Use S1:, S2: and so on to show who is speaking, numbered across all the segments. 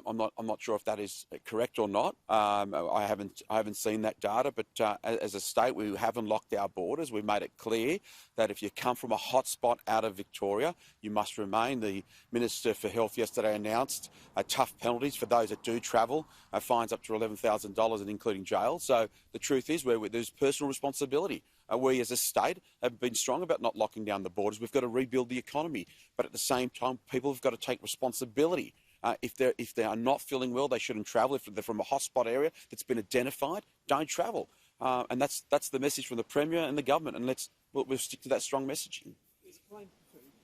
S1: I'm not sure if that is correct or not. I haven't seen that data, but as a state, we haven't locked our borders. We've made it clear that if you come from a hotspot out of Victoria, you must remain. The Minister for Health yesterday announced tough penalties for those that do travel, fines up to $11,000 and including jail. So the truth is, there's personal responsibility. We as a state have been strong about not locking down the borders. We've got to rebuild the economy, but at the same time, people have got to take responsibility. If they are not feeling well, they shouldn't travel. If they're from a hotspot area that's been identified, don't travel. And that's the message from the Premier and the government. And we'll stick to that strong messaging.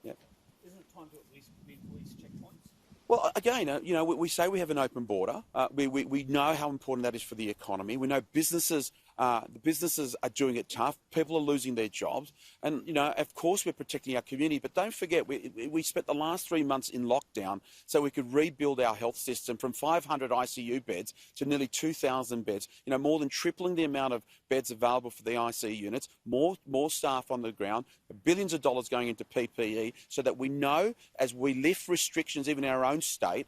S2: Yeah. Isn't it time to at least be police checkpoints?
S1: Well, again, we say we have an open border. We know how important that is for the economy. We know businesses. The businesses are doing it tough. People are losing their jobs. And, of course, we're protecting our community. But don't forget, we spent the last 3 months in lockdown so we could rebuild our health system from 500 ICU beds to nearly 2,000 beds, more than tripling the amount of beds available for the ICU units, more staff on the ground, billions of dollars going into PPE so that we know as we lift restrictions, even in our own state,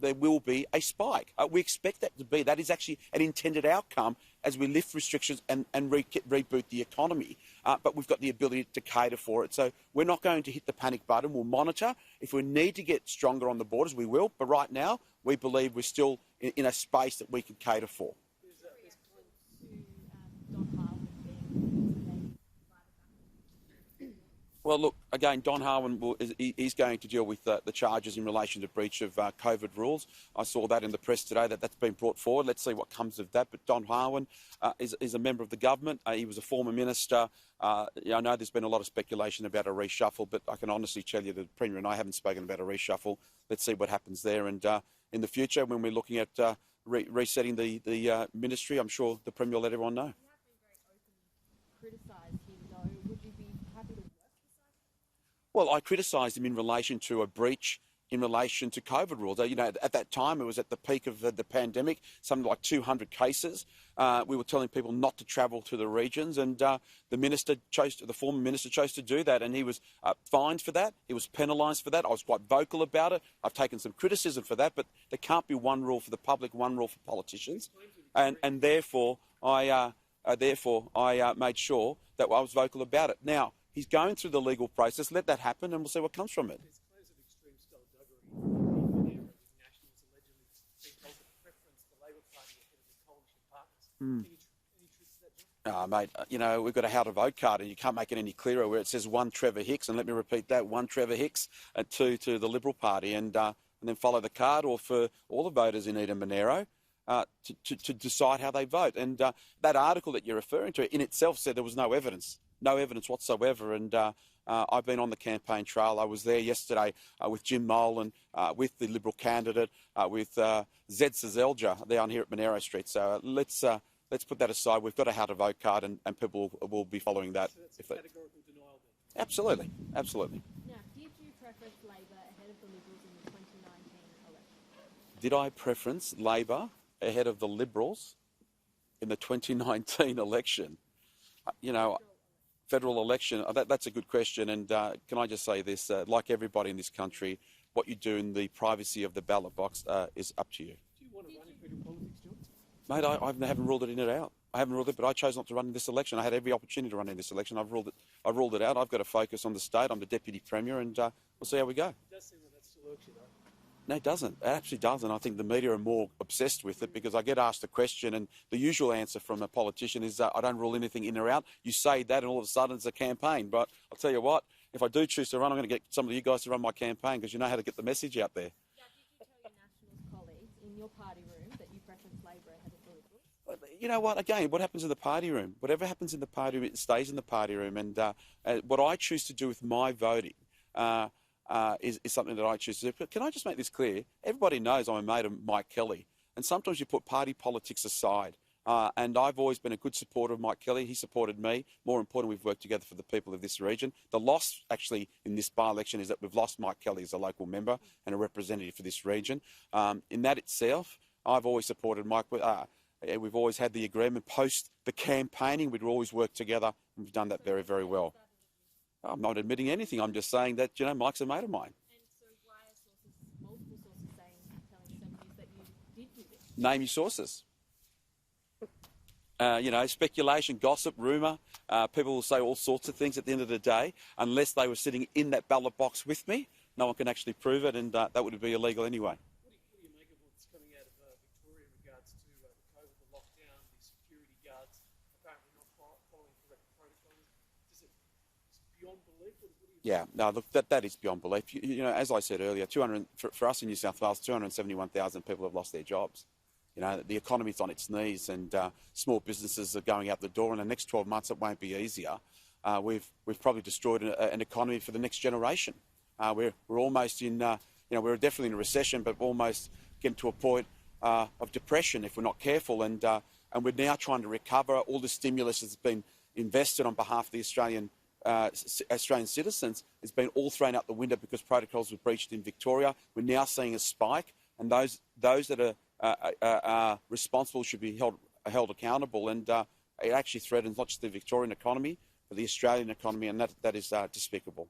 S1: there will be a spike. We expect that to be. That is actually an intended outcome as we lift restrictions and reboot the economy. But we've got the ability to cater for it. So we're not going to hit the panic button. We'll monitor. If we need to get stronger on the borders, we will. But right now, we believe we're still in a space that we can cater for. Well, look, again, Don Harwin he's going to deal with the charges in relation to breach of COVID rules. I saw that in the press today that's been brought forward. Let's see what comes of that. But Don Harwin is a member of the government. He was a former minister. I know there's been a lot of speculation about a reshuffle, but I can honestly tell you that the Premier and I haven't spoken about a reshuffle. Let's see what happens there. And in the future, when we're looking at resetting the ministry, I'm sure the Premier will let everyone know.
S3: You have been very open to criticise him, though. Would you be happy to work beside him?
S1: Well, I criticised him in relation to a breach in relation to COVID rules. At that time, it was at the peak of the pandemic, something like 200 cases. We were telling people not to travel to the regions, and the former minister chose to do that, and he was fined for that. He was penalised for that. I was quite vocal about it. I've taken some criticism for that, but there can't be one rule for the public, one rule for politicians, and therefore I made sure that I was vocal about it. Now, he's going through the legal process. Let that happen, and we'll see what comes from it.
S2: There's claims of extreme skullduggery. The Nationals allegedly being told to preference the Labor Party ahead of the coalition partners. Any truth to that, John?
S1: Mate, we've got a how to vote card, and you can't make it any clearer where it says 1 Trevor Hicks, and let me repeat that, 1 Trevor Hicks, and 2 to the Liberal Party, and then follow the card, or for all the voters in Eden-Monaro. To decide how they vote. And that article that you're referring to in itself said there was no evidence whatsoever. And I've been on the campaign trail. I was there yesterday with Jim Molan, with the Liberal candidate, with Zed Sezelja down here at Monaro Street. So let's put that aside. We've got a how to vote card, and people will be following that.
S2: So that's a categorical denial then?
S1: Absolutely.
S3: Now, did you preference Labor ahead of the Liberals in the 2019 election?
S1: Did I preference Labor ahead of the Liberals in the 2019 election? Federal election, that's a good question. And can I just say this, like everybody in this country, what you do in the privacy of the ballot box is up to you.
S2: Do you want to run in federal politics, John?
S1: Mate, I haven't ruled it out. I haven't ruled it, but I chose not to run in this election. I had every opportunity to run in this election. I've ruled it out. I've got to focus on the state. I'm the Deputy Premier, and we'll see how we go.
S2: It does seem that still irks you, though.
S1: No, it doesn't. It absolutely doesn't. I think the media are more obsessed with it because I get asked a question, and the usual answer from a politician is, I don't rule anything in or out. You say that, and all of a sudden it's a campaign. But I'll tell you what, if I do choose to run, I'm going to get some of you guys to run my campaign because you know how to get the message out there.
S3: Now, did you tell your Nationals colleagues in your party room that you preference Labor ahead of the Liberals?
S1: You know what? Again, what happens in the party room? Whatever happens in the party room, it stays in the party room. And what I choose to do with my voting is something that I choose to do. But can I just make this clear? Everybody knows I'm a mate of Mike Kelly. And sometimes you put party politics aside. And I've always been a good supporter of Mike Kelly. He supported me. More importantly, we've worked together for the people of this region. The loss, actually, in this by-election is that we've lost Mike Kelly as a local member and a representative for this region. In that itself, I've always supported Mike. We've always had the agreement. Post the campaigning, we'd always work together. And we've done that very, very well. I'm not admitting anything. I'm just saying that, Mike's a mate of mine.
S3: And so why are multiple sources telling 7 News that
S1: Name your sources. Speculation, gossip, rumour. People will say all sorts of things at the end of the day. Unless they were sitting in that ballot box with me, no one can actually prove it, and that would be illegal anyway.
S2: What do you make of what's coming out of Victoria in regards to the COVID, the lockdown, the security guards apparently not following correct protocols? Is it beyond belief?
S1: Yeah, no, look, that is beyond belief. As I said earlier, for us in New South Wales, 271,000 people have lost their jobs. The economy's on its knees, and small businesses are going out the door. In the next 12 months, it won't be easier. We've probably destroyed an economy for the next generation. We're almost in, we're definitely in a recession, but almost getting to a point of depression if we're not careful. And we're now trying to recover. All the stimulus that's been invested on behalf of the Australian citizens has been all thrown out the window because protocols were breached in Victoria. We're now seeing a spike, and those that are responsible should be held accountable. And it actually threatens not just the Victorian economy, but the Australian economy, and that is despicable.